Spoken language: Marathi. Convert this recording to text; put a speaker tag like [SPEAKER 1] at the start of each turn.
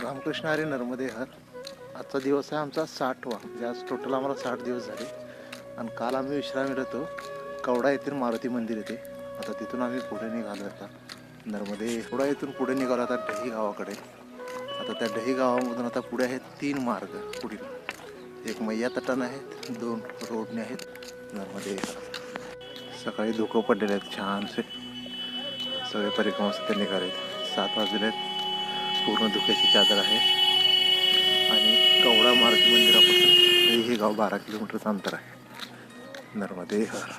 [SPEAKER 1] रामकृष्ण हरी नर्मदे हर. आजचा दिवस आहे आमचा 60वा. म्हणजे आज टोटल आम्हाला 60 दिवस झाले. आणि काल आम्ही विश्रामी राहतो कवडा येथील मारुती मंदिर येते. आता तिथून आम्ही पुढे निघालो. आता नर्मदे कवडा येथून पुढे निघालो आता डही गावाकडे. आता त्या डही गावामधून आता पुढे आहेत 3 मार्ग पुढील. एक मैया तटाने आहेत, 2 रोडने आहेत. नर्मदे सकाळी धुकं पडलेले आहेत छानसे. सगळे परिक्रमासाठी निघाले. 7 वाजले आहेत. पूर्ण धुक्याची चादर आहे. आणि कवडा मारुती मंदिरापासून हे गाव 12 किलोमीटरचं अंतर आहे. नर्मदे हर.